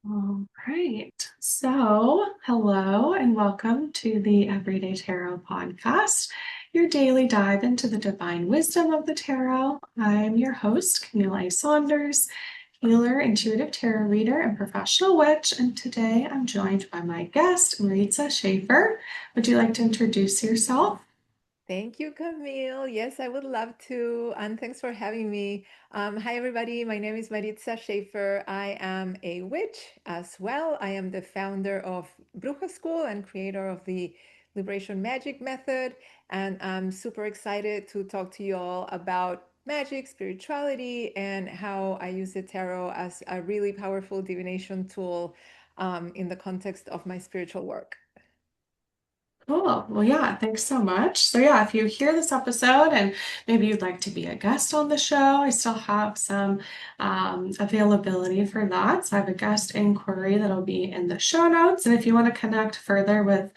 All right. So, hello and welcome to the Everyday Tarot podcast, your daily dive into the divine wisdom of the tarot. I'm your host, Camille Saunders, healer, intuitive tarot reader, and professional witch. And today I'm joined by my guest, Maritza Schäfer. Would you like to introduce yourself? Thank you, Camille. Yes, I would love to. And thanks for having me. Hi, everybody. My name is Maritza Schäfer. I am a witch as well. I am the founder of Bruja School and creator of the Liberation Magic Method. And I'm super excited to talk to you all about magic, spirituality, and how I use the tarot as a really powerful divination tool in the context of my spiritual work. Cool. Well, yeah, thanks so much. So, yeah, if you hear this episode and maybe you'd like to be a guest on the show, I still have some availability for that. So, I have a guest inquiry that'll be in the show notes. And if you want to connect further with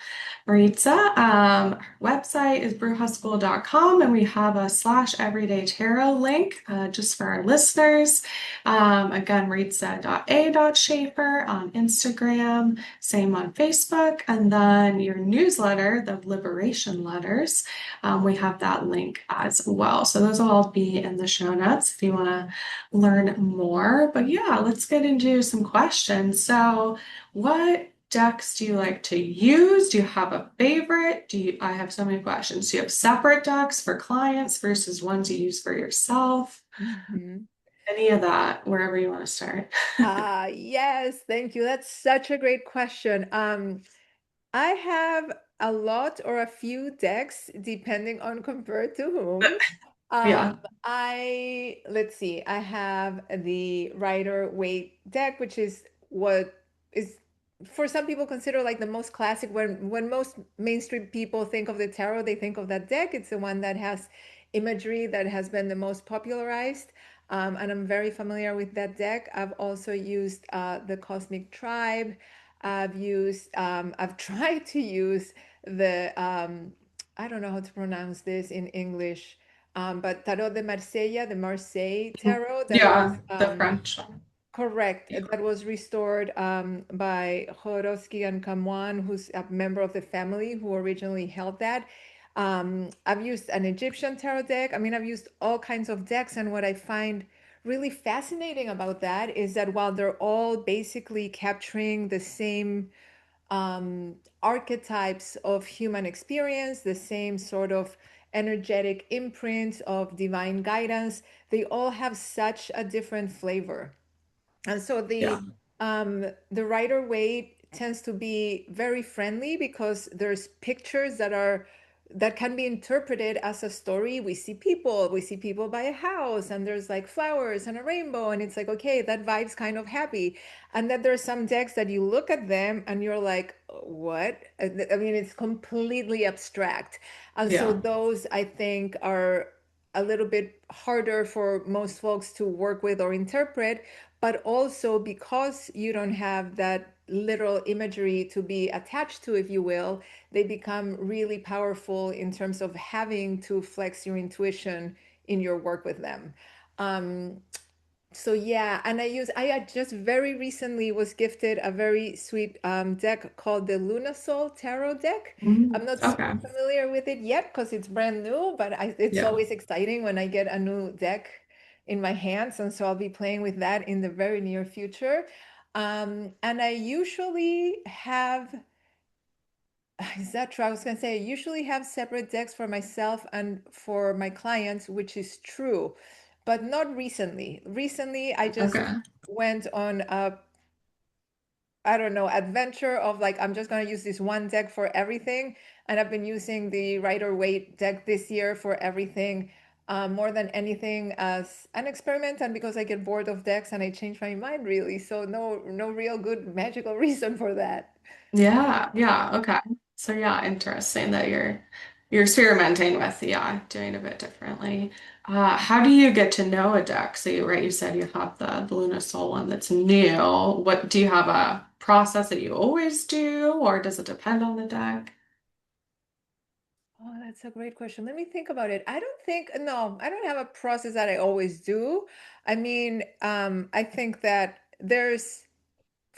Maritza, her website is brewhuschool.com, and we have a slash everyday tarot link just for our listeners. Again, maritza.a.schaefer on Instagram. Same on Facebook. And then your newsletter, the Liberation Letters, we have that link as well. So those will all be in the show notes if you want to learn more. But yeah, let's get into some questions. So, what decks do you like to use? Do you have a favorite? I have so many questions. Do you have separate decks for clients versus ones you use for yourself? Mhm. Any of that, wherever you want to start. Yes, thank you. That's such a great question. I have a lot or a few decks, depending on compared to whom. Yeah. Let's see, I have the Rider Waite deck, which is what is for some people considered like the most classic. When most mainstream people think of the tarot, they think of that deck. It's the one that has imagery that has been the most popularized. And I'm very familiar with that deck. I've also used the Cosmic Tribe. I've tried to use I don't know how to pronounce this in English, but Tarot de Marsella, the Marseille tarot that was Yeah, the French. correct, that was restored by Jodorowsky and Camoin, who's a member of the family who originally held that. I've used an Egyptian tarot deck. I mean, I've used all kinds of decks, and what I find really fascinating about that is that while they're all basically capturing the same archetypes of human experience, the same sort of energetic imprint of divine guidance, they all have such a different flavor. And so Yeah. the Rider Waite tends to be very friendly because there's pictures that can be interpreted as a story. We see people by a house, and there's like flowers and a rainbow, and it's like, okay, that vibe's kind of happy. And then there's some decks that you look at them and you're like, what? I mean, it's completely abstract. And so Yeah. those I think are a little bit harder for most folks to work with or interpret, but also because you don't have that literal imagery to be attached to, if you will, they become really powerful in terms of having to flex your intuition in your work with them. Um, so yeah, and I had just very recently was gifted a very sweet deck called the Lunasol Tarot deck. I'm not super Okay. familiar with it yet because it's brand new, but it's Yeah. always exciting when I get a new deck in my hands, and so I'll be playing with that in the very near future. And I usually have is that true? I was gonna say I usually have separate decks for myself and for my clients, which is true, but not recently. Recently, I just Okay. went on a, I don't know, adventure of like I'm just gonna use this one deck for everything, and I've been using the Rider Waite deck this year for everything, more than anything as an experiment, and because I get bored of decks and I change my mind really. So no real good magical reason for that. Yeah. Yeah. Okay. So yeah, interesting that you're experimenting with, yeah, doing a bit differently. How do you get to know a deck? So you said you have the Luna Soul one that's new. What do you have a process that you always do, or does it depend on the deck? Oh, that's a great question. Let me think about it. No, I don't have a process that I always do. I mean, I think that there's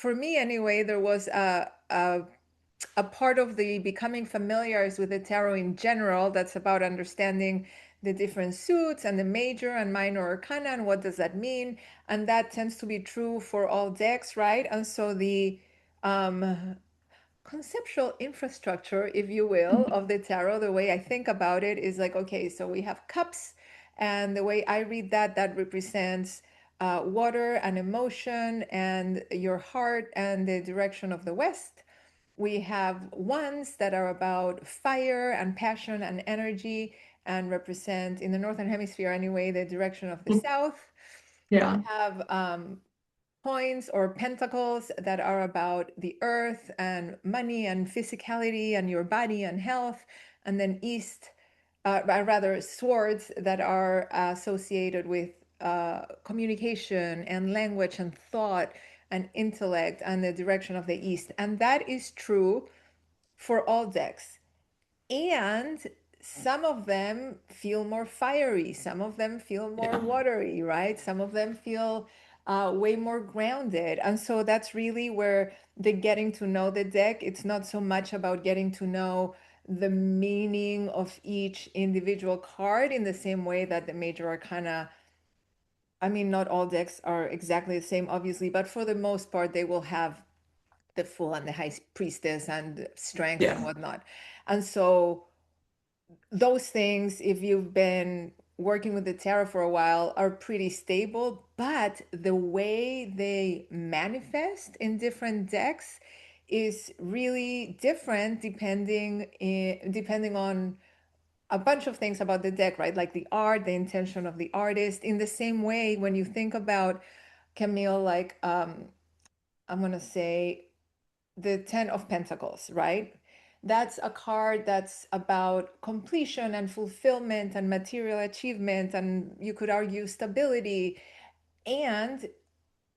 for me anyway, there was a part of the becoming familiar with the tarot in general that's about understanding the different suits and the major and minor arcana and what does that mean. And that tends to be true for all decks, right? And so the um, conceptual infrastructure, if you will, of the tarot, the way I think about it is like, okay, so we have cups, and the way I read that, that represents water and emotion and your heart and the direction of the West. We have wands that are about fire and passion and energy and represent, in the Northern Hemisphere anyway, the direction of the South. We Yeah. have coins or pentacles that are about the earth and money and physicality and your body and health. And then east, rather swords that are associated with communication and language and thought and intellect and the direction of the east. And that is true for all decks. And some of them feel more fiery, some of them feel more Yeah. watery, right? Some of them feel way more grounded. And so that's really where the getting to know the deck, it's not so much about getting to know the meaning of each individual card in the same way that the major arcana, I mean, not all decks are exactly the same, obviously, but for the most part, they will have the Fool and the High Priestess and strength and Yeah. whatnot. And so those things, if you've been working with the tarot for a while, are pretty stable, but the way they manifest in different decks is really different depending on a bunch of things about the deck, right? Like the art, the intention of the artist. In the same way, when you think about Camille, like I'm gonna say the Ten of Pentacles, right? That's a card that's about completion and fulfillment and material achievement, and you could argue stability. And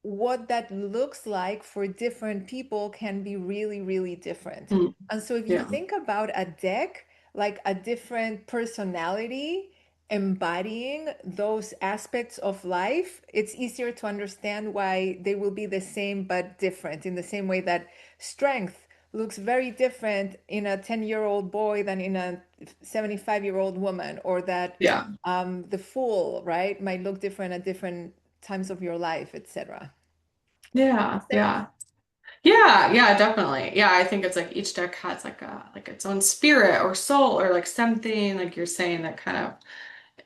what that looks like for different people can be really, really different. Mm. And so if you Yeah. think about a deck like a different personality embodying those aspects of life, it's easier to understand why they will be the same but different, in the same way that strength looks very different in a 10-year-old boy than in a 75-year-old woman, or that Yeah. the fool, right, might look different at different times of your life, etc. Yeah. Makes sense? Yeah. Yeah, yeah, definitely. Yeah, I think it's like each deck has like its own spirit or soul or like something like you're saying that kind of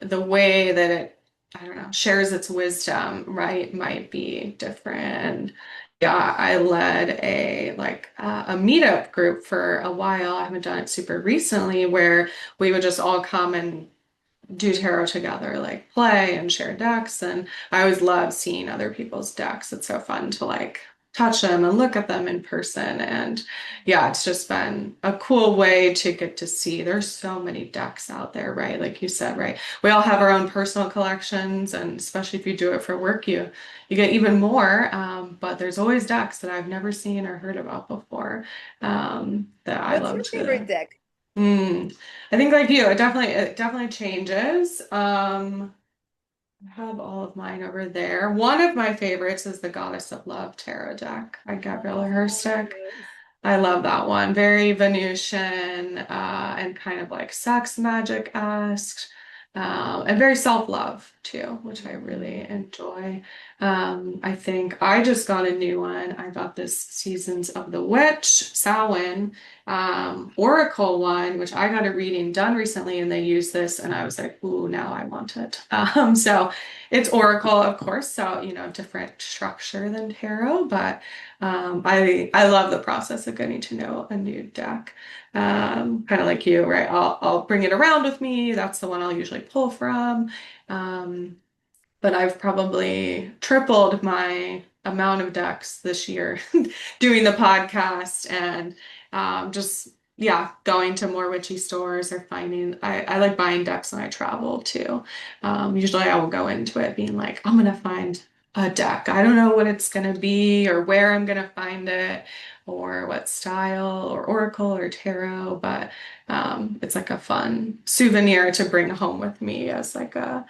the way that it, I don't know, shares its wisdom, right, might be different. And yeah, I led a meetup group for a while. I haven't done it super recently where we would just all come and do tarot together, like play and share decks. And I always love seeing other people's decks. It's so fun to like touch them and look at them in person. And yeah, it's just been a cool way to get to see. There's so many decks out there, right? Like you said, right? We all have our own personal collections, and especially if you do it for work, you get even more. But there's always decks that I've never seen or heard about before that I What's love your favorite to. deck? I think like you, it definitely changes. I have all of mine over there. One of my favorites is the Goddess of Love tarot deck by Gabriella Oh, Herstek. yes. I love that one. Very Venusian, and kind of like sex magic-esque, and very self-love too, which I really Mhm. enjoy. I think I just got a new one. I got this Seasons of the Witch, Samhain, Oracle one, which I got a reading done recently, and they used this, and I was like, ooh, now I want it. So it's Oracle, of course, so different structure than tarot, but I love the process of getting to know a new deck. Kind of like you, right? I'll bring it around with me. That's the one I'll usually pull from. Um, but I've probably tripled my amount of decks this year doing the podcast and just yeah, going to more witchy stores or finding I like buying decks when I travel too. Usually I will go into it being like, I'm gonna find a deck. I don't know what it's gonna be or where I'm gonna find it or what style or oracle or tarot, but it's like a fun souvenir to bring home with me as like a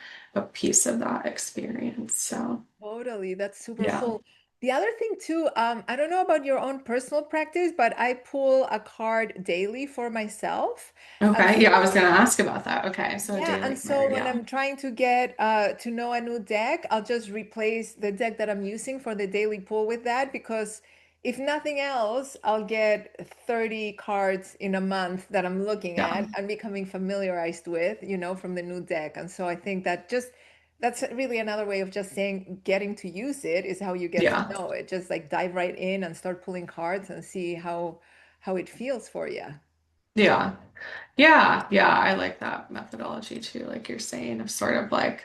piece of that experience. So Totally. That's super yeah. cool. The other thing too, I don't know about your own personal practice, but I pull a card daily for myself. And Okay. Yeah, I so was going to ask about that. Okay. So a yeah, daily and so card. when Yeah. I'm trying to get to know a new deck, I'll just replace the deck that I'm using for the daily pull with that because if nothing else, I'll get 30 cards in a month that I'm looking Yeah. at and becoming familiarized with, from the new deck. And so I think that just that's really another way of just saying getting to use it is how you get to Yeah. know it. Just like dive right in and start pulling cards and see how it feels for you. Yeah. Yeah. Yeah. I like that methodology too, like you're saying, of sort of like,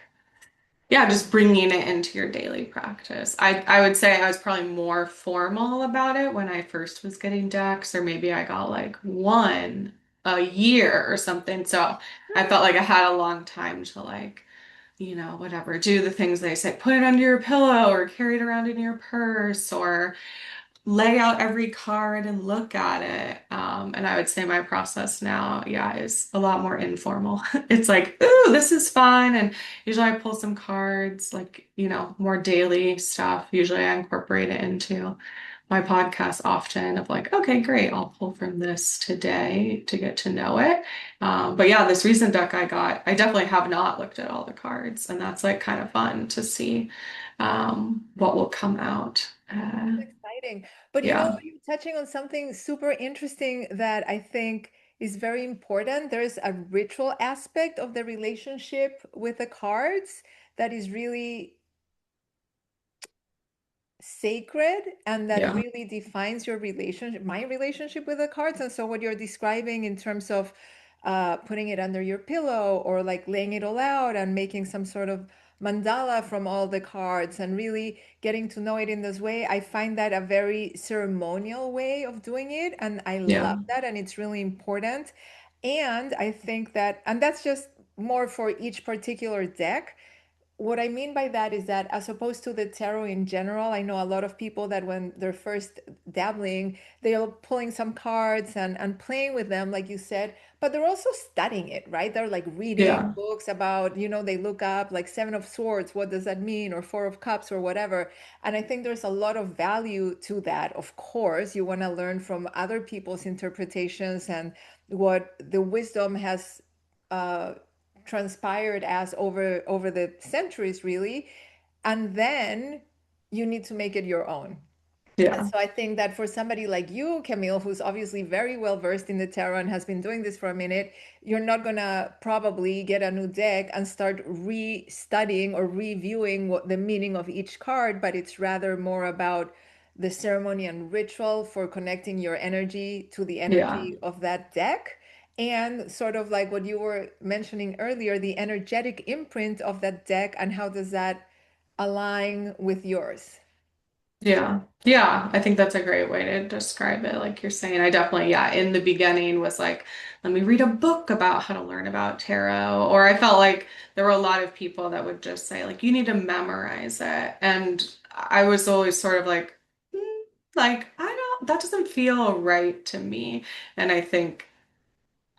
yeah, just bringing it into your daily practice. I would say I was probably more formal about it when I first was getting decks, or maybe I got like one a year or something. So I felt like I had a long time to like, whatever, do the things they say, put it under your pillow or carry it around in your purse or lay out every card and look at it. And I would say my process now, yeah, is a lot more informal. It's like, ooh, this is fun. And usually I pull some cards, like, more daily stuff. Usually I incorporate it into my podcast often of like, okay, great, I'll pull from this today to get to know it. But yeah, this recent deck I got, I definitely have not looked at all the cards, and that's like kind of fun to see what will come out. Exciting. But Yeah, you're touching on something super interesting that I think is very important. There's a ritual aspect of the relationship with the cards that is really sacred and that yeah, really defines your relationship, my relationship with the cards. And so, what you're describing in terms of putting it under your pillow or like laying it all out and making some sort of mandala from all the cards and really getting to know it in this way, I find that a very ceremonial way of doing it. And I yeah, love that. And it's really important. And I think that, and that's just more for each particular deck. What I mean by that is that as opposed to the tarot in general, I know a lot of people that when they're first dabbling, they're pulling some cards and playing with them, like you said, but they're also studying it, right? They're like reading yeah, books about, they look up like Seven of Swords, what does that mean? Or Four of Cups or whatever. And I think there's a lot of value to that. Of course, you want to learn from other people's interpretations and what the wisdom has uh, transpired as over the centuries really, and then you need to make it your own. And yeah, so I think that for somebody like you, Camille, who's obviously very well versed in the tarot and has been doing this for a minute, you're not gonna probably get a new deck and start re-studying or reviewing what the meaning of each card, but it's rather more about the ceremony and ritual for connecting your energy to the yeah, energy of that deck. And sort of like what you were mentioning earlier, the energetic imprint of that deck and how does that align with yours? yeah, yeah. I think that's a great way to describe it. Like you're saying, I definitely, yeah, in the beginning was like, let me read a book about how to learn about tarot. Or I felt like there were a lot of people that would just say, like, you need to memorize it. And I was always sort of like, like, that doesn't feel right to me. And I think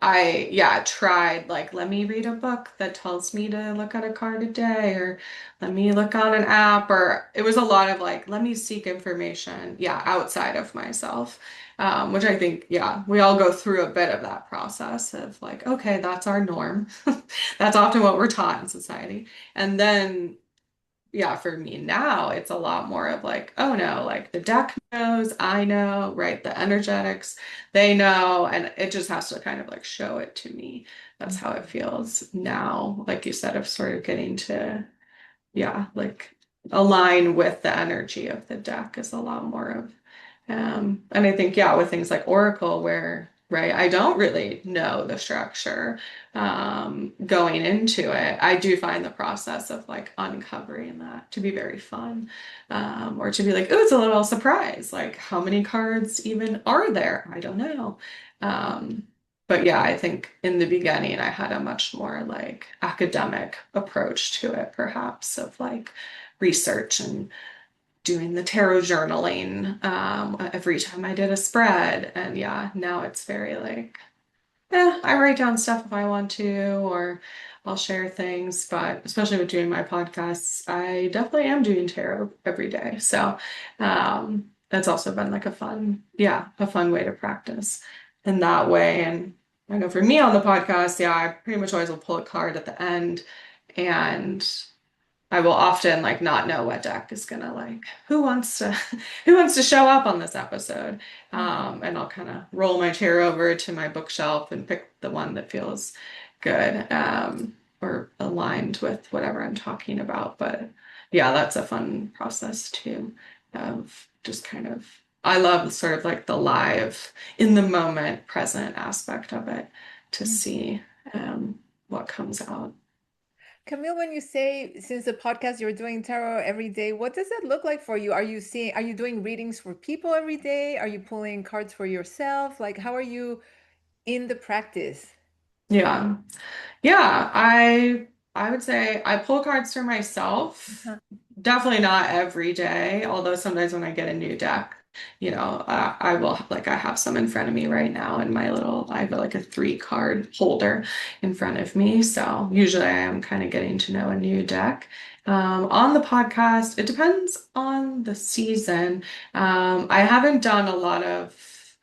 yeah, tried like, let me read a book that tells me to look at a card a day, or let me look on an app, or it was a lot of like, let me seek information, yeah, outside of myself. Which I think, yeah, we all go through a bit of that process of like, okay, that's our norm. That's often what we're taught in society. And then yeah, for me now, it's a lot more of like, oh no, like the deck knows, I know, right? The energetics, they know, and it just has to kind of like show it to me. That's how it feels now. Like you said, of sort of getting to, yeah, like align with the energy of the deck is a lot more of and I think, yeah, with things like Oracle, where, right, I don't really know the structure going into it, I do find the process of like uncovering that to be very fun. Or to be like, oh, it's a little surprise. Like, how many cards even are there? I don't know. Um, but yeah, I think in the beginning, I had a much more like academic approach to it, perhaps, of like research and doing the tarot journaling every time I did a spread. And yeah, now it's very like, I write down stuff if I want to, or I'll share things, but especially with doing my podcasts, I definitely am doing tarot every day. So that's also been like a fun, yeah, a fun way to practice in that way. And I know for me on the podcast, yeah, I pretty much always will pull a card at the end and I will often like not know what deck is gonna like who wants to who wants to show up on this episode. Mhm. And I'll kind of roll my chair over to my bookshelf and pick the one that feels good or aligned with whatever I'm talking about. But yeah, that's a fun process too of just kind of I love sort of like the live in the moment present aspect of it to see what comes out. Camille, when you say since the podcast you're doing tarot every day, what does that look like for you? Are you doing readings for people every day? Are you pulling cards for yourself? Like, how are you in the practice? Yeah. Yeah, I would say I pull cards for myself. Uh-huh. Definitely not every day, although sometimes when I get a new deck, I will like I have some in front of me right now in my little I have like a 3 card holder in front of me. So usually I am kind of getting to know a new deck. On the podcast, it depends on the season. I haven't done a lot of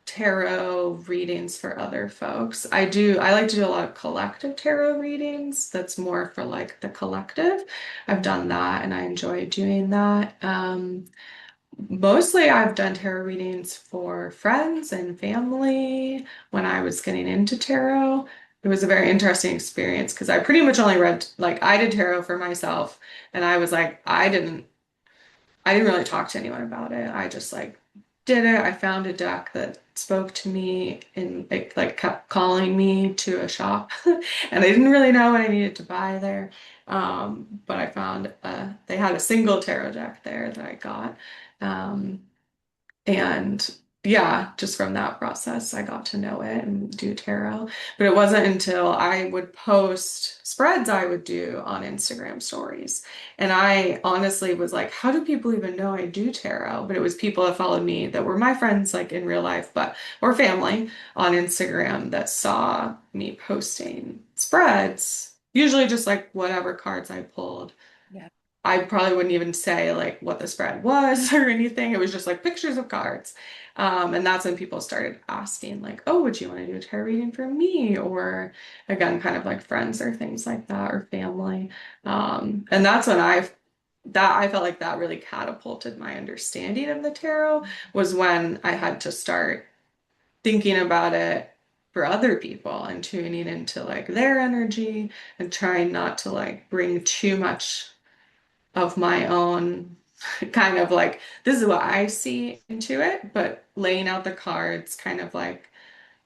tarot readings for other folks. I like to do a lot of collective tarot readings. That's more for like the collective. I've done that and I enjoy doing that. Mostly I've done tarot readings for friends and family when I was getting into tarot. It was a very interesting experience because I pretty much only read like I did tarot for myself and I was like I didn't really talk to anyone about it. I just like did it. I found a deck that spoke to me and it like kept calling me to a shop. And I didn't really know what I needed to buy there. But I found they had a single tarot deck there that I got. Um, and yeah, just from that process, I got to know it and do tarot. But it wasn't until I would post spreads I would do on Instagram stories. And I honestly was like, how do people even know I do tarot? But it was people that followed me that were my friends, like in real life, but or family on Instagram that saw me posting spreads, usually just like whatever cards I pulled. Yeah. I probably wouldn't even say like what the spread was or anything. It was just like pictures of cards. And that's when people started asking, like, oh, would you want to do a tarot reading for me? Or again, kind of like friends or things like that or family. And that's when I felt like that really catapulted my understanding of the tarot was when I had to start thinking about it for other people and tuning into like their energy and trying not to like bring too much of my own kind of like this is what I see into it, but laying out the cards, kind of like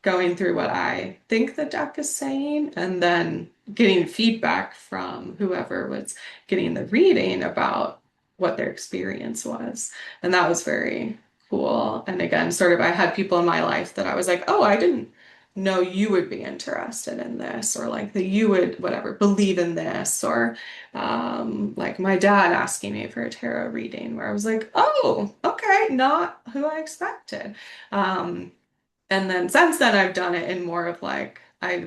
going through what I think the deck is saying, and then getting feedback from whoever was getting the reading about what their experience was. And that was very cool. And again, sort of, I had people in my life that I was like, oh, I didn't know you would be interested in this, or like that you would, whatever, believe in this, or like my dad asking me for a tarot reading, where I was like, oh, okay, not who I expected. Um, and then since then, I've done it in more of like, I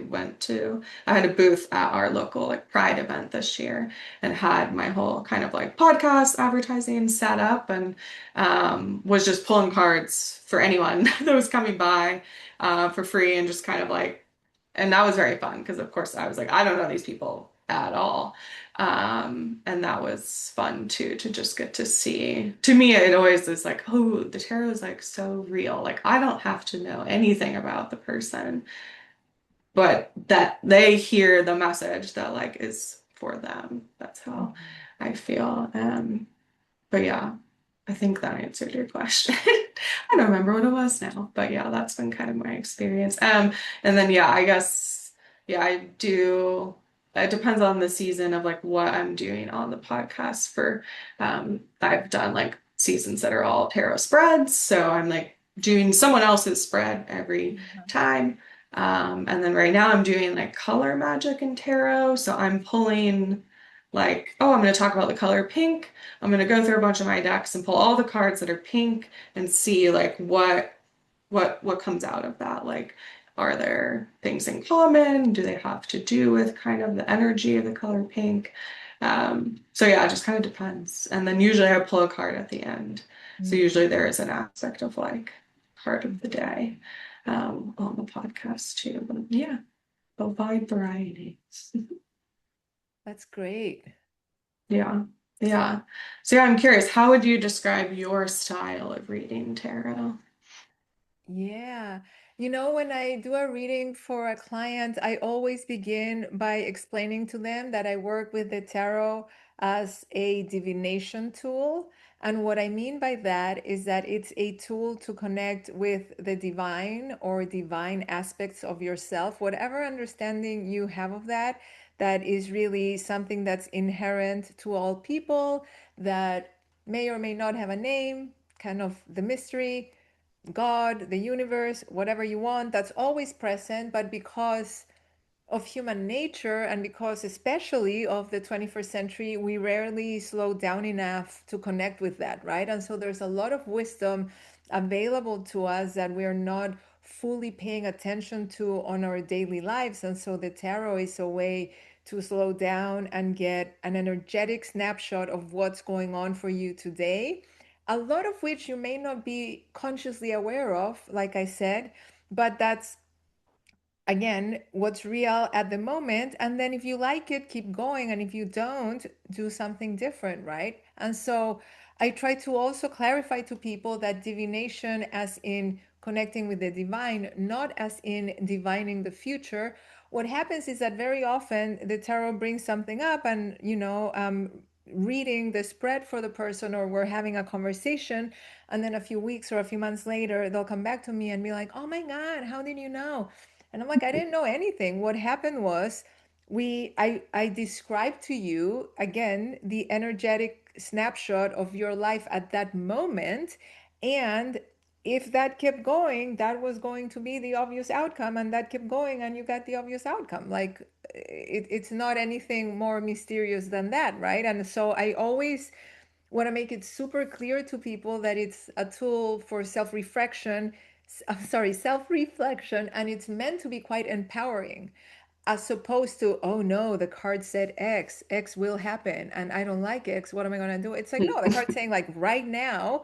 had a booth at our local like Pride event this year and had my whole kind of like podcast advertising set up and was just pulling cards for anyone that was coming by for free and just kind of like, and that was very fun because of course I was like, I don't know these people at all. And that was fun too, to just get to see. To me, it always is like, oh, the tarot is like so real. Like, I don't have to know anything about the person, but that they hear the message that like is for them. That's how Mhm. I feel. But yeah, I think that answered your question. I don't remember what it was now, but yeah, that's been kind of my experience. And then yeah, I guess yeah, I do. It depends on the season of like what I'm doing on the podcast for. I've done like seasons that are all tarot spreads, so I'm like doing someone else's spread every time. And then right now I'm doing like color magic and tarot, so I'm pulling like, oh, I'm going to talk about the color pink. I'm gonna go through a bunch of my decks and pull all the cards that are pink and see like what comes out of that. Like Are there things in common? Do they have to do with kind of the energy of the color pink? So yeah, it just kind of depends. And then usually I pull a card at the end. So Mm. usually there is an aspect of like card of the day on the podcast too. But yeah, a wide variety. That's great. Yeah. Yeah. So yeah, I'm curious, how would you describe your style of reading tarot? Yeah. You know, when I do a reading for a client, I always begin by explaining to them that I work with the tarot as a divination tool. And what I mean by that is that it's a tool to connect with the divine or divine aspects of yourself, whatever understanding you have of that, that is really something that's inherent to all people, that may or may not have a name, kind of the mystery. God, the universe, whatever you want, that's always present. But because of human nature and because especially of the 21st century, we rarely slow down enough to connect with that, right? And so there's a lot of wisdom available to us that we're not fully paying attention to on our daily lives. And so the tarot is a way to slow down and get an energetic snapshot of what's going on for you today, a lot of which you may not be consciously aware of, like I said, but that's again what's real at the moment. And then if you like it, keep going, and if you don't, do something different, right? And so I try to also clarify to people that divination as in connecting with the divine, not as in divining the future. What happens is that very often the tarot brings something up, and reading the spread for the person, or we're having a conversation, and then a few weeks or a few months later they'll come back to me and be like, oh my god, how did you know? And I'm like, I didn't know anything. What happened was I described to you again the energetic snapshot of your life at that moment. And if that kept going, that was going to be the obvious outcome. And that kept going and you got the obvious outcome. Like it's not anything more mysterious than that, right? And so I always want to make it super clear to people that it's a tool for self-reflection, sorry, self-reflection, and it's meant to be quite empowering, as opposed to, oh no, the card said X will happen, and I don't like X. What am I going to do? It's like, no, the card's saying like right now,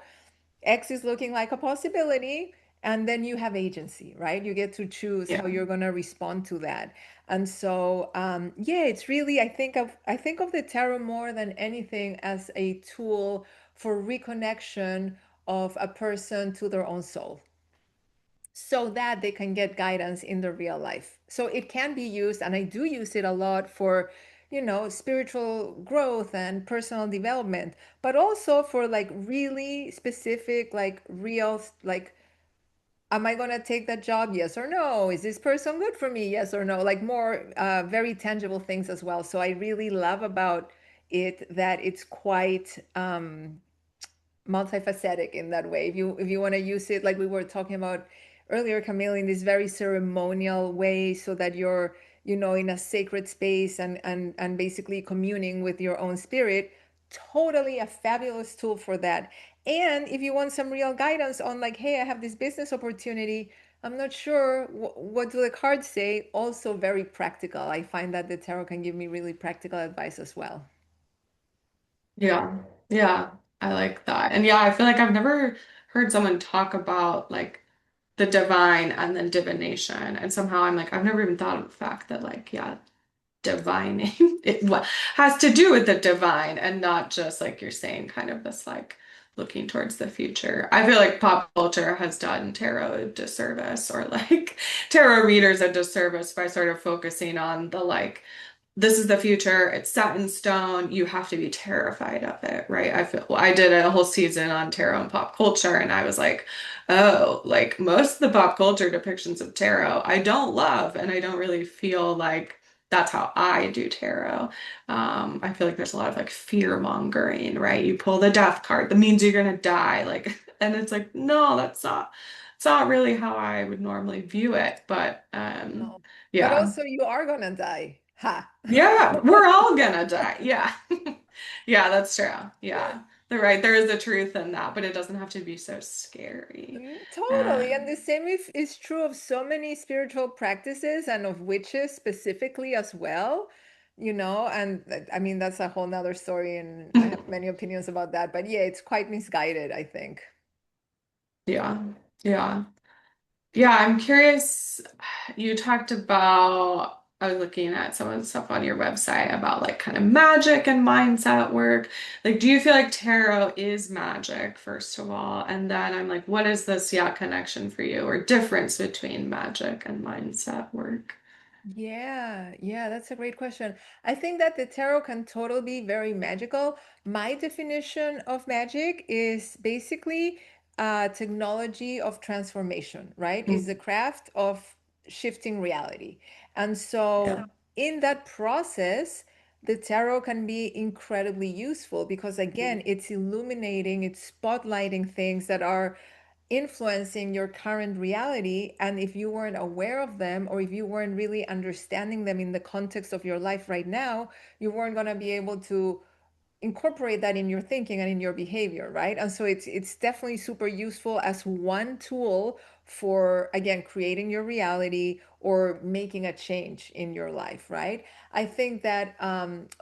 X is looking like a possibility, and then you have agency, right? You get to choose how Yeah. you're going to respond to that. And so, yeah, it's really, I think of the tarot more than anything as a tool for reconnection of a person to their own soul, so that they can get guidance in their real life. So it can be used, and I do use it a lot for, spiritual growth and personal development, but also for like really specific, like real, like, am I going to take that job? Yes or no? Is this person good for me? Yes or no? Like more very tangible things as well. So I really love about it that it's quite multifaceted in that way. If you want to use it like we were talking about earlier, Camille, in this very ceremonial way, so that you're, in a sacred space and basically communing with your own spirit, totally a fabulous tool for that. And if you want some real guidance on like, hey, I have this business opportunity, I'm not sure what do the cards say, also very practical. I find that the tarot can give me really practical advice as well. Yeah. Yeah. I like that. And yeah, I feel like I've never heard someone talk about like the divine and then divination. And somehow I'm like, I've never even thought of the fact that like, yeah, divining it what has to do with the divine and not just like you're saying, kind of this like looking towards the future. I feel like pop culture has done tarot a disservice or like tarot readers a disservice by sort of focusing on the like this is the future. It's set in stone. You have to be terrified of it, right? I feel well, I did a whole season on tarot and pop culture, and I was like, oh, like most of the pop culture depictions of tarot, I don't love, and I don't really feel like that's how I do tarot. I feel like there's a lot of like fear mongering, right? You pull the death card, that means you're gonna die, like, and it's like, no, it's not really how I would normally view it. But No. But yeah. also you are gonna die. Ha. Yeah, we're all gonna die. Yeah. Yeah, that's true. Yeah. they're right. There is a truth in that, but it doesn't have to be so scary. Totally. And the Um, same is true of so many spiritual practices and of witches specifically as well, and I mean, that's a whole nother story, and I have many opinions about that. But yeah, it's quite misguided, I think. yeah, yeah. Yeah, I'm curious. You talked about, I was looking at some of the stuff on your website about like kind of magic and mindset work. Like, do you feel like tarot is magic, first of all? And then I'm like, what is this, yeah, connection for you or difference between magic and mindset work? Yeah, yeah, that's a great question. I think that the tarot can totally be very magical. My definition of magic is basically technology of transformation, right? Is the Mm, craft of shifting reality. And yeah. so in that process, the tarot can be incredibly useful because again, it's illuminating, it's spotlighting things that are influencing your current reality. And if you weren't aware of them, or if you weren't really understanding them in the context of your life right now, you weren't going to be able to incorporate that in your thinking and in your behavior, right? And so it's definitely super useful as one tool for again creating your reality or making a change in your life, right? I think that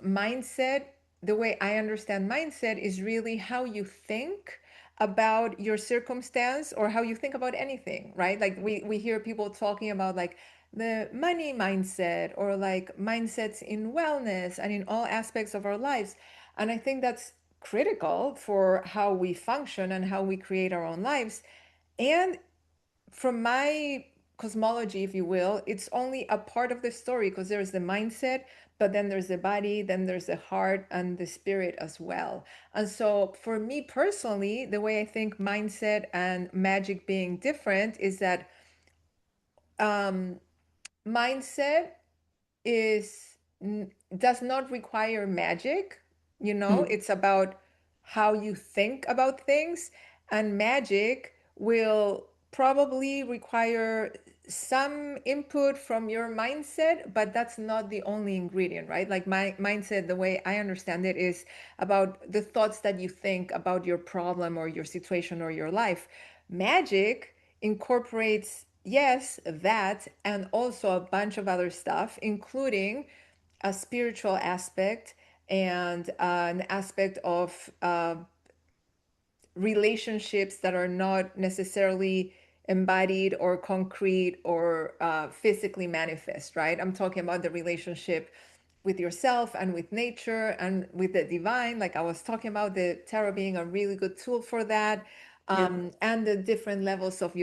mindset, the way I understand mindset, is really how you think about your circumstance or how you think about anything, right? Like we hear people talking about like the money mindset or like mindsets in wellness and in all aspects of our lives. And I think that's critical for how we function and how we create our own lives. And from my cosmology, if you will, it's only a part of the story because there's the mindset, but then there's the body, then there's the heart and the spirit as well. And so for me personally, the way I think mindset and magic being different is that um, mindset is does not require magic. Mm, It's about how you think about things, and magic will probably require some input from your mindset, but that's not the only ingredient, right? Like my mindset, the way I understand it, is about the thoughts that you think about your problem or your situation or your life. Magic incorporates, yes, that, and also a bunch of other stuff, including a spiritual aspect and an aspect of relationships that are not necessarily embodied or concrete or physically manifest, right? I'm talking about the relationship with yourself and with nature and with the divine, like I was talking about, the tarot being a really good tool for that. yeah. And the different levels of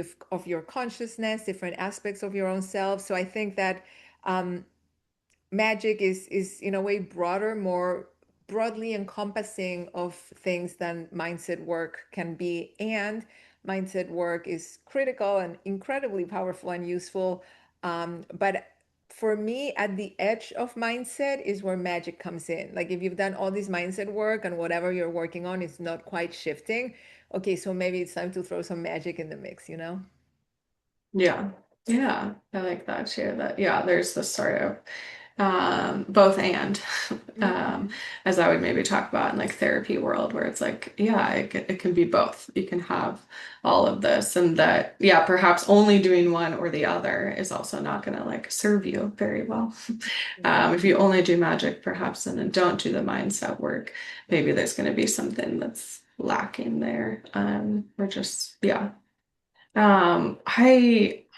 your consciousness, different aspects of your own self. So I think that um, magic is in a way broader, more broadly encompassing of things than mindset work can be. And mindset work is critical and incredibly powerful and useful. But for me, at the edge of mindset is where magic comes in. Like if you've done all this mindset work and whatever you're working on is not quite shifting, okay, so maybe it's time to throw some magic in the mix. Yeah. Yeah. I like that too. That, yeah, there's this sort of both and um, Mhm. as I would maybe talk about in like therapy world where it's like, yeah, it can be both. You can have all of this and that, yeah, perhaps only doing one or the other is also not going to like serve you very well. If you only do magic, perhaps, and then don't do the mindset work, maybe there's going to be something that's lacking there. Or just, yeah.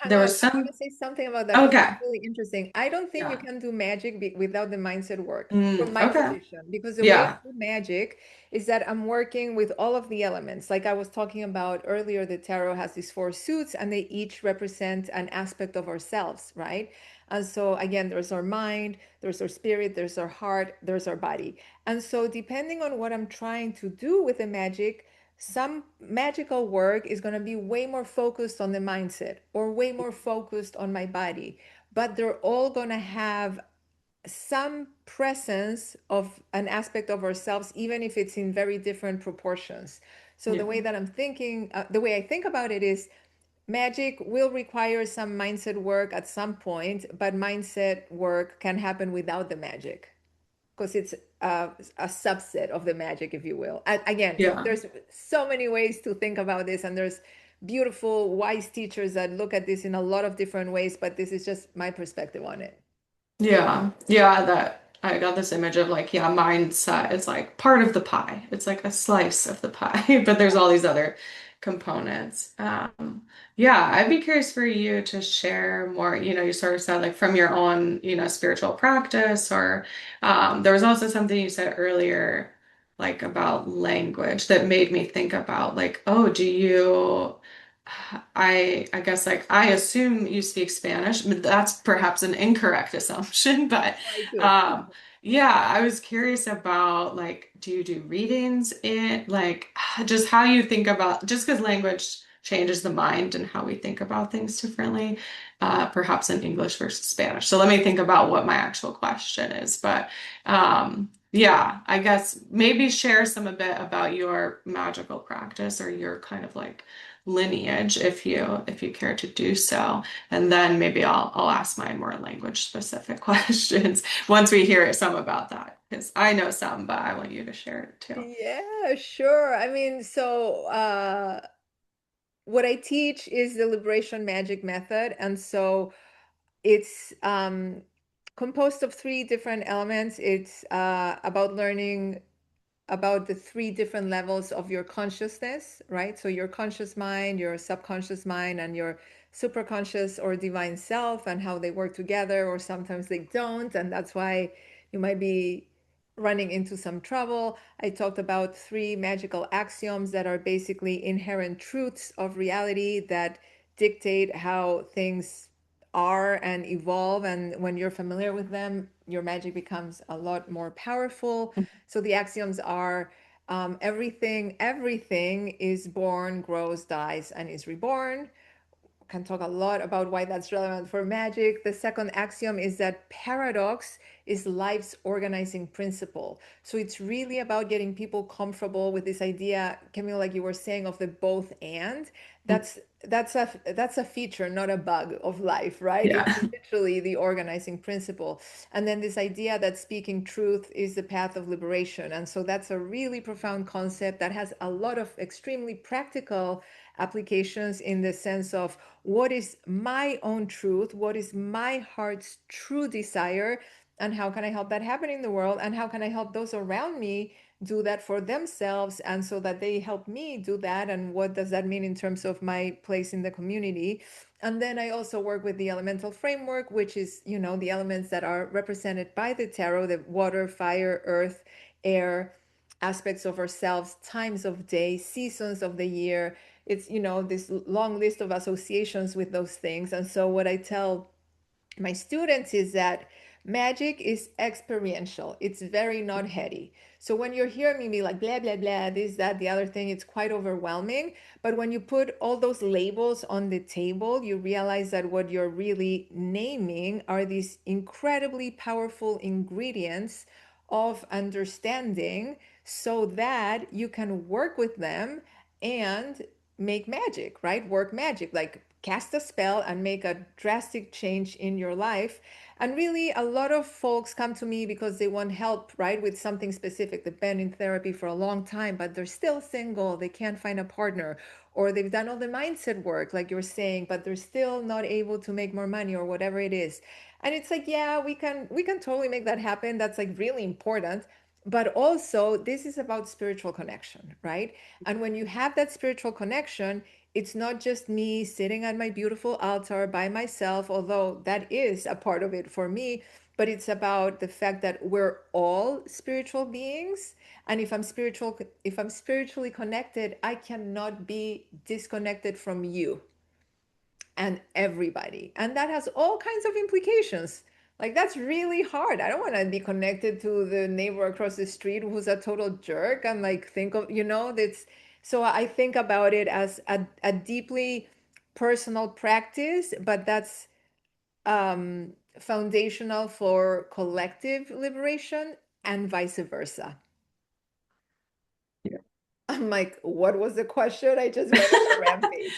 Hang There on, was I want some, to say something about that because okay. it's really interesting. I don't think you Yeah. can do magic without the mindset work from my Okay. position, because the way I Yeah. do magic is that I'm working with all of the elements. Like I was talking about earlier, the tarot has these four suits and they each represent an aspect of ourselves, right? And so again, there's our mind, there's our spirit, there's our heart, there's our body. And so depending on what I'm trying to do with the magic, some magical work is going to be way more focused on the mindset or way more focused on my body, but they're all going to have some presence of an aspect of ourselves, even if it's in very different proportions. So Yeah. the way that I'm thinking, the way I think about it is magic will require some mindset work at some point, but mindset work can happen without the magic because it's a subset of the magic, if you will. And again, Yeah. there's so many ways to think about this, and there's beautiful, wise teachers that look at this in a lot of different ways, but this is just my perspective on it. Yeah. Yeah, that I got this image of like, yeah, mindset is like part of the pie. It's like a slice of the pie, but there's all these other components. Yeah, I'd be curious for you to share more, you sort of said like from your own, spiritual practice, or there was also something you said earlier, like about language that made me think about like, oh, do you I guess like I assume you speak Spanish, but that's perhaps an incorrect assumption. But I do. um, yeah, I was curious about like, do you do readings in like just how you think about just because language changes the mind and how we think about things differently, perhaps in English versus Spanish. So let me think about what my actual question is. But yeah, I guess maybe share some a bit about your magical practice or your kind of like lineage if you care to do so. And then maybe I'll ask my more language specific questions once we hear some about that. Because I know some, but I want you to share it too. Yeah, sure. I mean, so what I teach is the liberation magic method. And so it's composed of three different elements. It's about learning about the three different levels of your consciousness, right? So your conscious mind, your subconscious mind, and your superconscious or divine self, and how they work together, or sometimes they don't. And that's why you might be running into some trouble. I talked about three magical axioms that are basically inherent truths of reality that dictate how things are and evolve. And when you're familiar with them, your magic becomes a lot more powerful. So the axioms are everything is born, grows, dies, and is reborn. Can talk a lot about why that's relevant for magic. The second axiom is that paradox is life's organizing principle. So it's really about getting people comfortable with this idea, Camille, like you were saying, of the both and. That's a feature, not a bug of life, right? It's Yeah. literally the organizing principle. And then this idea that speaking truth is the path of liberation. And so that's a really profound concept that has a lot of extremely practical applications in the sense of what is my own truth, what is my heart's true desire, and how can I help that happen in the world, and how can I help those around me do that for themselves, and so that they help me do that, and what does that mean in terms of my place in the community. And then I also work with the elemental framework, which is, the elements that are represented by the tarot: the water, fire, earth, air, aspects of ourselves, times of day, seasons of the year. It's, this long list of associations with those things. And so what I tell my students is that magic is experiential. It's very not heady. So when you're hearing me be like blah blah blah, this, that, the other thing, it's quite overwhelming. But when you put all those labels on the table, you realize that what you're really naming are these incredibly powerful ingredients of understanding, so that you can work with them and make magic, right? Work magic, like cast a spell and make a drastic change in your life. And really, a lot of folks come to me because they want help, right, with something specific. They've been in therapy for a long time, but they're still single. They can't find a partner, or they've done all the mindset work, like you're saying, but they're still not able to make more money or whatever it is. And it's like, yeah, we can totally make that happen. That's like really important. But also, this is about spiritual connection, right? And when you have that spiritual connection, it's not just me sitting at my beautiful altar by myself, although that is a part of it for me, but it's about the fact that we're all spiritual beings. And if I'm spiritually connected, I cannot be disconnected from you and everybody. And that has all kinds of implications. Like, that's really hard. I don't want to be connected to the neighbor across the street who's a total jerk. And like, think of, that's so I think about it as a deeply personal practice, but that's foundational for collective liberation and vice versa. Yeah. I'm like, what was the question? I just went on a rampage.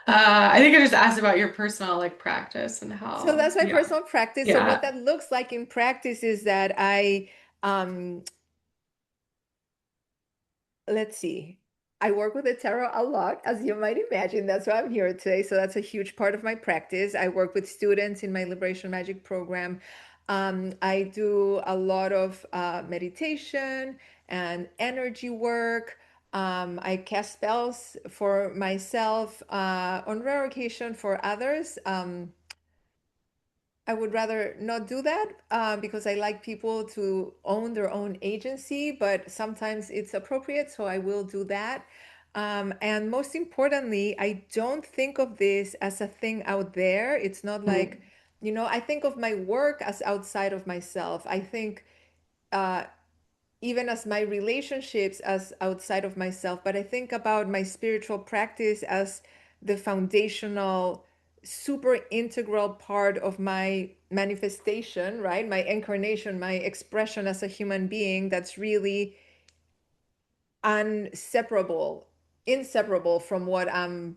I think I just asked about your personal like practice and So how, that's my yeah, personal practice. So what yeah, that looks like in practice is that I let's see. I work with the tarot a lot, as you might imagine. That's why I'm here today. So that's a huge part of my practice. I work with students in my Liberation Magic program. I do a lot of meditation and energy work. I cast spells for myself, on rare occasion for others. I would rather not do that, because I like people to own their own agency, but sometimes it's appropriate, so I will do that. And most importantly, I don't think of this as a thing out there. It's not like, Mm, I think of my work as outside of myself. I think, uh, even as my relationships as outside of myself, but I think about my spiritual practice as the foundational, super integral part of my manifestation, right? My incarnation, my expression as a human being that's really inseparable, inseparable from what I'm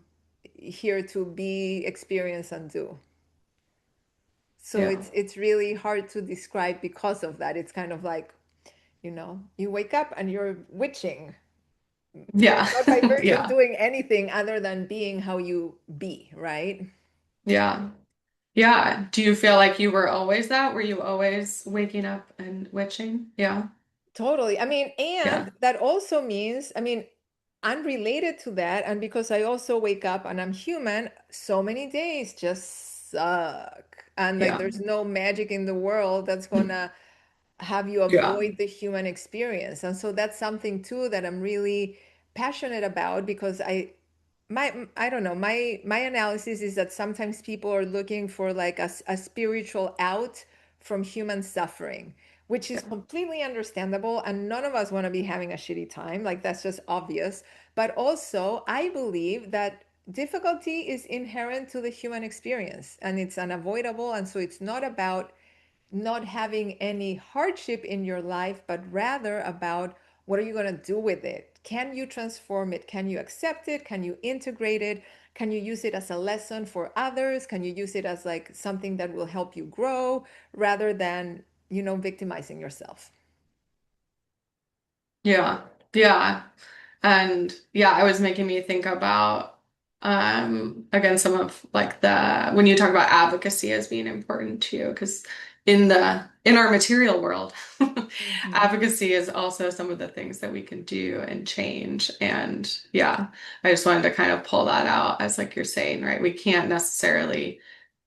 here to be, experience, and do. So yeah. it's really hard to describe because of that. It's kind of like, you wake up and you're witching, Yeah. not by virtue of Yeah. doing anything other than being how you be, right? Yeah. Yeah. Do you feel like you were always that? Were you always waking up and witching? Yeah. Totally. I mean, and Yeah. that also means, I mean, unrelated to that, and because I also wake up and I'm human, so many days just suck. And like, Yeah. there's no magic in the world that's gonna have you Yeah. avoid the human experience. And so that's something too that I'm really passionate about, because I don't know, my analysis is that sometimes people are looking for like a spiritual out from human suffering, which is Yeah. completely understandable, and none of us want to be having a shitty time, like that's just obvious. But also I believe that difficulty is inherent to the human experience and it's unavoidable, and so it's not about not having any hardship in your life, but rather about what are you going to do with it? Can you transform it? Can you accept it? Can you integrate it? Can you use it as a lesson for others? Can you use it as like something that will help you grow rather than, victimizing yourself? Yeah. Yeah. And yeah, it was making me think about again some of like the when you talk about advocacy as being important too, because in our material world, Mhm. advocacy is also some of the things that we can do and change. And yeah, I just wanted to kind of pull that out as like you're saying, right? We can't necessarily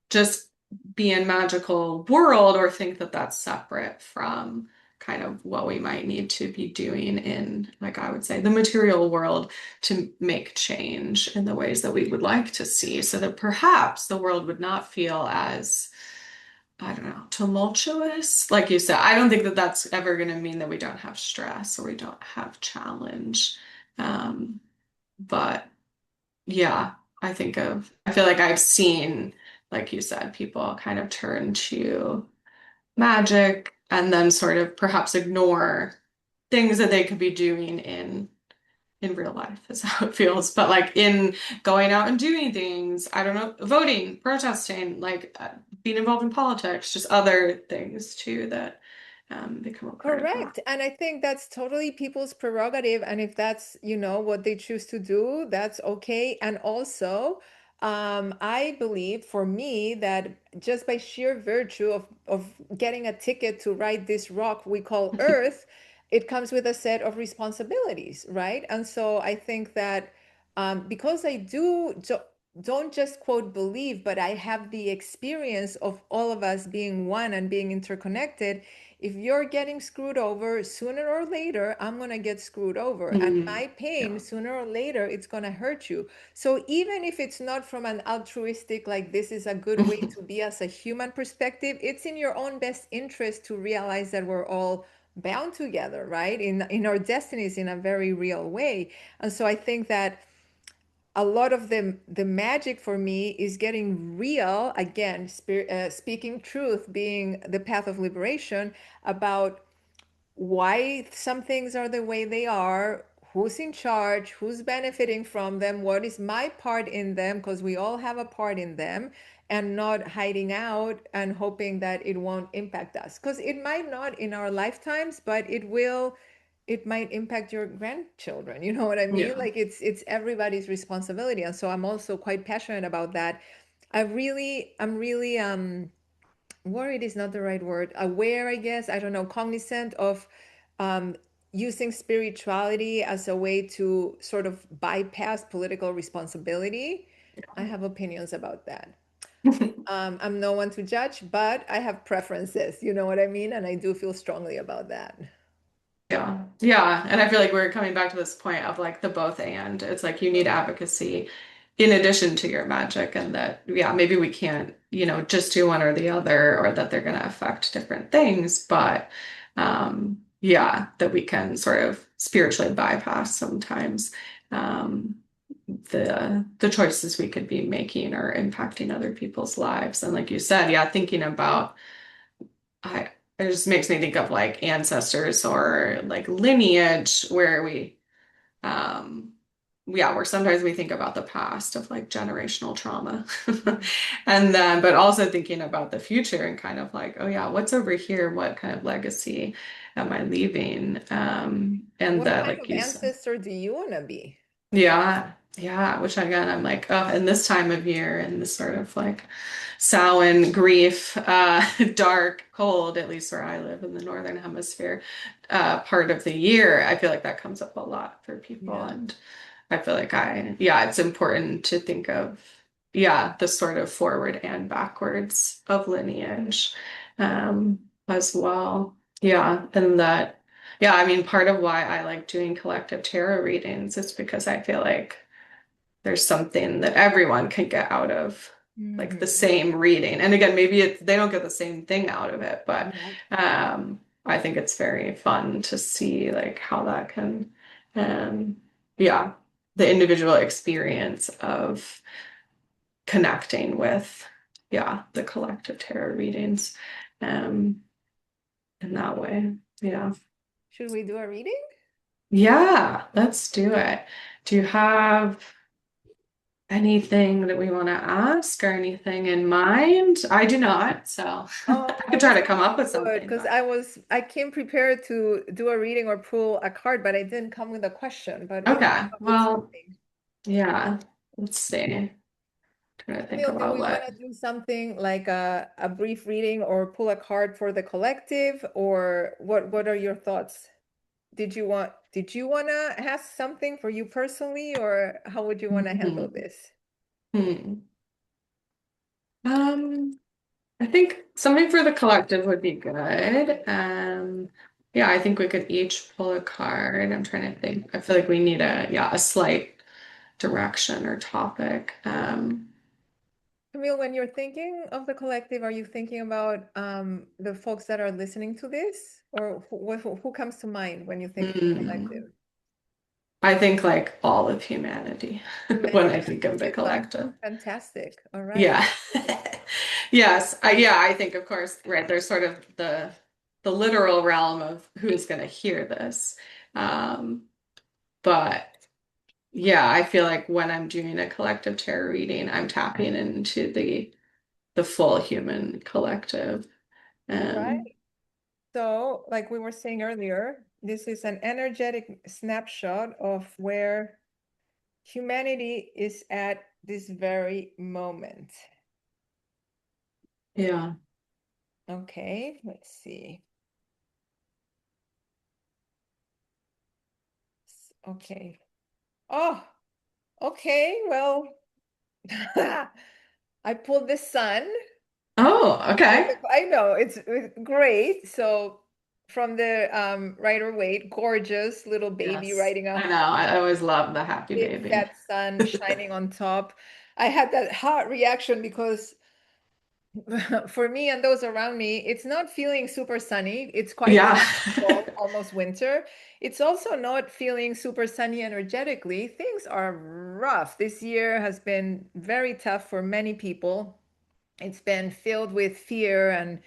just be in magical world or think that that's separate from kind of what we might need to be doing in, like I would say, the material world to make change in the ways that we would like to see, so that perhaps the world would not feel as, I don't know, tumultuous. Like you said, I don't think that that's ever going to mean that we don't have stress or we don't have challenge. Um, but yeah, I feel like I've seen, like you said, people kind of turn to magic and then sort of perhaps ignore things that they could be doing in real life is how it feels. But like in going out and doing things, I don't know, voting, protesting, like being involved in politics, just other things too that become a part of that. Correct. And I think that's totally people's prerogative. And if that's, what they choose to do, that's okay. And also, I believe for me that just by sheer virtue of getting a ticket to ride this rock we call Earth, it comes with a set of responsibilities, right? And so I think that, because I don't just quote believe, but I have the experience of all of us being one and being interconnected. If you're getting screwed over, sooner or later, I'm going to get screwed over. And Mm, my pain, yeah. sooner or later, it's going to hurt you. So even if it's not from an altruistic, like this is a good way to be as a human perspective, it's in your own best interest to realize that we're all bound together, right? In our destinies in a very real way. And so I think that a lot of the magic for me is getting real again, speaking truth, being the path of liberation about why some things are the way they are, who's in charge, who's benefiting from them, what is my part in them, because we all have a part in them, and not hiding out and hoping that it won't impact us, because it might not in our lifetimes, but it will it might impact your grandchildren. You know what I mean? Yeah. Like it's everybody's responsibility. And so I'm also quite passionate about that. I'm really worried is not the right word. Aware, I guess. I don't know, cognizant of um using spirituality as a way to sort of bypass political responsibility. I have opinions about that. I'm no one to judge, but I have preferences, you know what I mean? And I do feel strongly about that. Yeah. Yeah. And I feel like we're coming back to this point of like the both and. It's like you need advocacy in addition to your magic, and that, yeah, maybe we can't, just do one or the other, or that they're going to affect different things, but yeah, that we can sort of spiritually bypass sometimes the choices we could be making or impacting other people's lives. And like you said, yeah, thinking about I it just makes me think of like ancestors or like lineage where um where sometimes we think about the past of like generational trauma. Mhm. And then but also thinking about the future and kind of like, oh yeah, what's over here? What kind of legacy am I leaving? And What that kind like of you said. ancestor do you want to be? Yeah, yeah, which again, I'm like, oh, in this time of year, and this sort of like Samhain grief, dark, cold, at least where I live in the Northern Hemisphere, part of the year, I feel like that comes up a lot for people. Yeah. And I feel like yeah, it's important to think of, yeah, the sort of forward and backwards of lineage, as well. Yeah, and that. Yeah, I mean, part of why I like doing collective tarot readings is because I feel like there's something that everyone can get out of like the Hmm. same reading. And again, maybe they don't get the same thing out of it, but Yeah. I think it's very fun to see like how that can, um, yeah, the individual experience of connecting with, yeah, the collective tarot readings, um, in that way. Yeah. Should we do a reading? Yeah, let's do it. Do you have anything that we want to ask or anything in mind? I do not, so I I could try was to come hoping up you with would something, because but I came prepared to do a reading or pull a card, but I didn't come with a question. But we can okay. come up with Well, something. yeah, let's see. Trying to think Camille, do about we want what. to do something like a brief reading or pull a card for the collective, or what are your thoughts? Did you want to ask something for you personally, or how would you want to handle Hmm. this? Hmm. Um, I think something for the collective would be good. Yeah, I think we could each pull a card. I'm trying to think. I feel like we need a slight direction or topic. Camille, when you're thinking of the collective, are you thinking about the folks that are listening to this, or who comes to mind when you think of the Hmm. collective? I think like all of humanity when I Humanity think of the writ large. collective. Fantastic. All right. Yeah. Yes. Yeah, I think of course, right, there's sort of the literal realm of who's going to hear this. Um, but yeah, I feel like when I'm doing a collective tarot reading, I'm tapping into the full human collective. All right. Um, So, like we were saying earlier, this is an energetic snapshot of where humanity is at this very moment. yeah. Okay, let's see. Okay. Oh, okay. Well, I pulled the sun. Oh, okay. I know it's great. So from the Rider Waite, gorgeous little baby Yes. riding I a know. I always love the happy big baby. fat sun shining on top. I had that heart reaction because for me and those around me, it's not feeling super sunny. It's quite Yeah. warm, fall, almost winter. It's also not feeling super sunny energetically. Things are rough. This year has been very tough for many people. It's been filled with fear and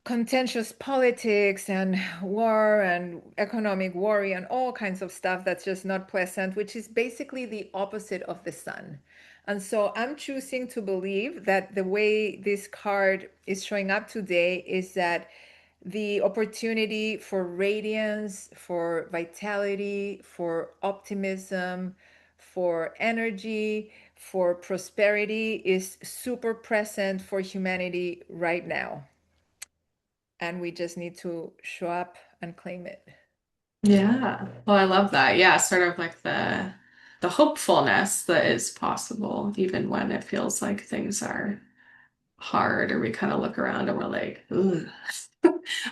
contentious politics and war and economic worry and all kinds of stuff that's just not pleasant, which is basically the opposite of the sun. And so I'm choosing to believe that the way this card is showing up today is that the opportunity for radiance, for vitality, for optimism, for energy, for prosperity is super present for humanity right now. And we just need to show up and claim it. Yeah. Well, I love that. Yeah, sort of like the hopefulness that is possible, even when it feels like things are hard, or we kind of look around and we're like, ooh,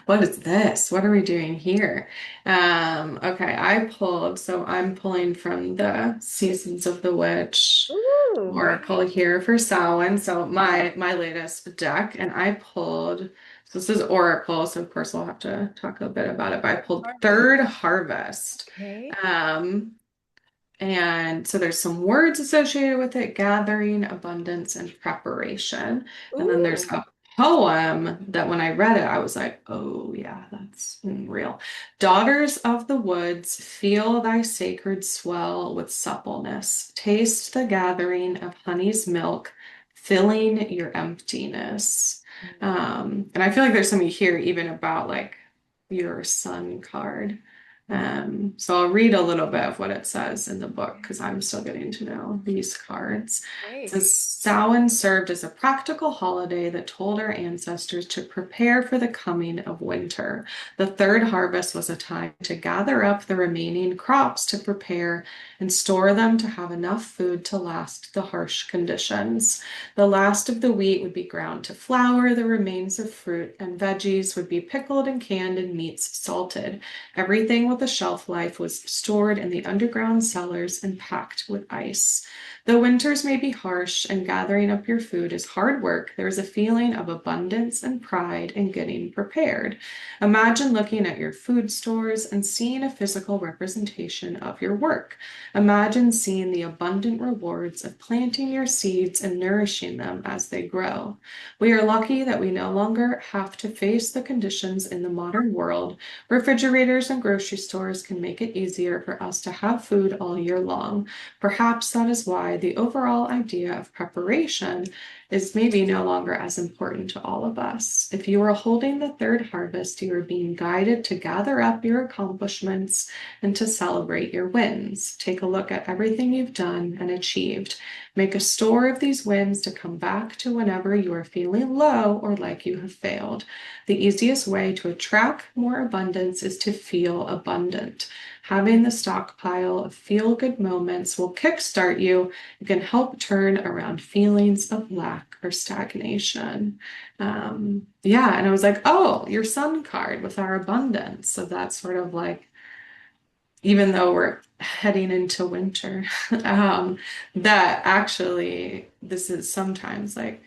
what is this? What are we doing here? Okay, so I'm pulling from the Seasons of the Witch Ooh, Oracle great. here for Samhain. So my latest deck, and I pulled. So this is Oracle, so of course we'll have to talk a bit about it. But I pulled Harvest. Third Harvest. Okay. Um, and so there's some words associated with it: gathering, abundance, and preparation. And then there's Ooh. a poem that when I read it, I was like, oh, yeah, that's real. Daughters of the woods, feel thy sacred swell with suppleness. Taste the gathering of honey's milk, filling your emptiness. And I feel like there's something here even about like your sun card. So I'll read a little bit of what it says in the book because I'm still getting to know these cards. It Great. says Samhain served as a practical holiday that told our ancestors to prepare for the coming of winter. The third harvest was a time to gather up the remaining crops to prepare and store them to have enough food to last the harsh conditions. The last of the wheat would be ground to flour, the remains of fruit and veggies would be pickled and canned, and meats salted. Everything with a shelf life was stored in the underground cellars and packed with ice. Though winters may be harsh and gathering up your food is hard work, there is a feeling of abundance and pride in getting prepared. Imagine looking at your food stores and seeing a physical representation of your work. Imagine seeing the abundant rewards of planting your seeds and nourishing them as they grow. We are lucky that we no longer have to face the conditions in the modern world. Refrigerators and grocery stores can make it easier for us to have food all year long. Perhaps that is why the overall idea of preparation is maybe no longer as important to all of us. If you are holding the third harvest, you are being guided to gather up your accomplishments and to celebrate your wins. Take a look at everything you've done and achieved. Make a store of these wins to come back to whenever you are feeling low or like you have failed. The easiest way to attract more abundance is to feel abundant. Having the stockpile of feel good moments will kickstart you. It can help turn around feelings of lack or stagnation. Yeah, and I was like, oh, your sun card with our abundance. So that's sort of like, even though we're heading into winter, that actually, this is sometimes like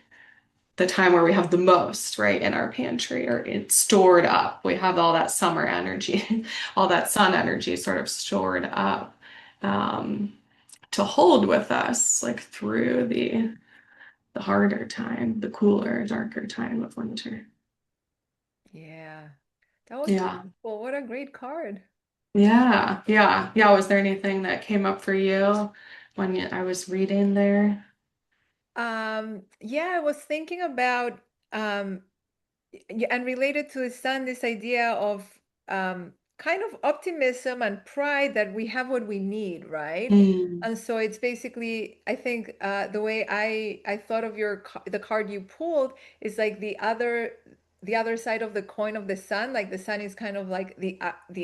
the time where we have the most, right, in our pantry, or it's stored up. We have all that summer energy, all that sun energy sort of stored up um, to hold with us, like through the harder time, the cooler, darker time of winter. Yeah. That was Yeah, beautiful. What a great card. yeah. Was there anything that came up for you when I was reading there? Yeah, I was thinking about um yeah, and related to his son, this idea of kind of optimism and pride that we have what we need, right? Mm, And so it's basically, I think, the way I thought of the card you pulled is like the other side of the coin of the sun. Like the sun is kind of like the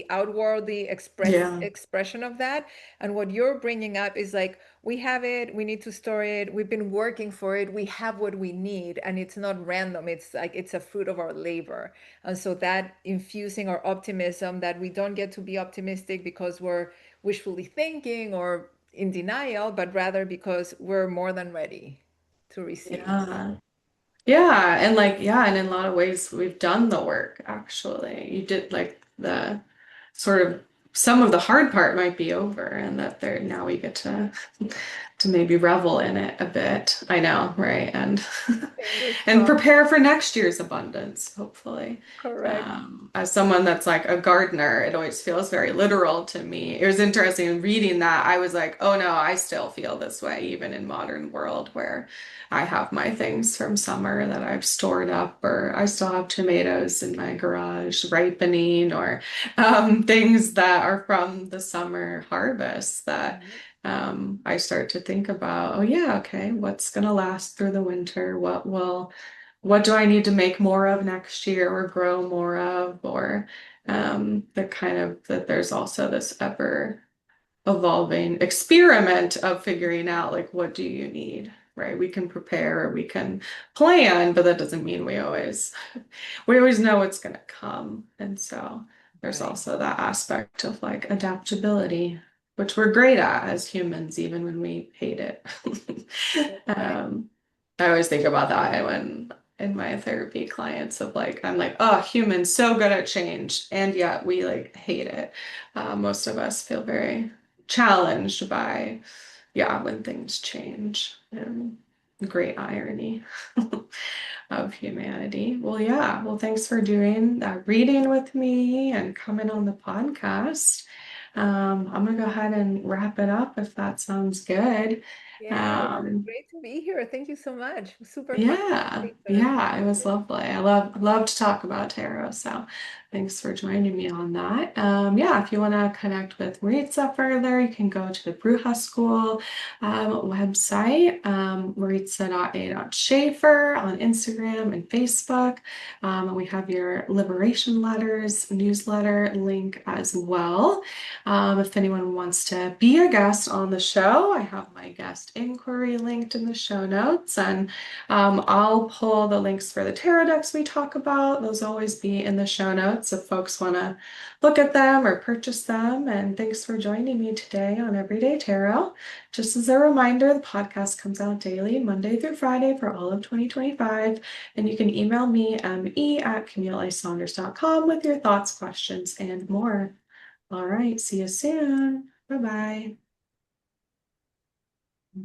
outwardly yeah, expression of that, and what you're bringing up is like we have it, we need to store it, we've been working for it, we have what we need, and it's not random, it's like it's a fruit of our labor. And so that infusing our optimism, that we don't get to be optimistic because we're wishfully thinking or in denial, but rather because we're more than ready to receive. yeah. Yeah, and like, yeah, and in a lot of ways, we've done the work actually. You did like the sort of some of the hard part might be over, and that there now we get to to maybe revel in it a bit. I know, right? And Fingers and crossed. prepare for next year's abundance, hopefully. Correct. As someone that's like a gardener, it always feels very literal to me. It was interesting in reading that. I was like, oh no, I still feel this way, even in modern world where I have my things from summer that I've stored up, or I still have tomatoes in my garage ripening, or things that are from the summer harvest that Mhm. I start to think about, oh yeah, okay, what's gonna last through the winter? What do I need to make more of next year or grow more of? Or the kind of that there's also this ever evolving experiment of figuring out like what do you need, right? We can prepare, we can plan, but that doesn't mean we always know what's going to come. And so there's Right. also that aspect of like adaptability, which we're great at as humans, even when we hate it. That's right. um, I always think about that when in my therapy clients of like, I'm like, oh, humans so good at change, and yet we like hate it. Most of us feel very challenged by, yeah, when things change. Great irony of humanity. Well, yeah. Well, thanks for doing that reading with me and coming on the podcast. I'm gonna go ahead and wrap it up if that sounds good. Yeah, it was Um, great to be here. Thank you so much. Super fun yeah, conversation. yeah, it was lovely. I love to talk about tarot, so thanks for joining me on that. Yeah, if you want to connect with Maritza further, you can go to the Bruja School website, maritza.a.schäfer on Instagram and Facebook. We have your Liberation Letters newsletter link as well. If anyone wants to be a guest on the show, I have my guest inquiry linked in the show notes, and I'll pull the links for the tarot decks we talk about. Those will always be in the show notes if folks want to look at them or purchase them. And thanks for joining me today on Everyday Tarot. Just as a reminder, the podcast comes out daily, Monday through Friday for all of 2025. And you can email me, me@CamilleASaunders.com with your thoughts, questions, and more. All right, see you soon. Bye bye.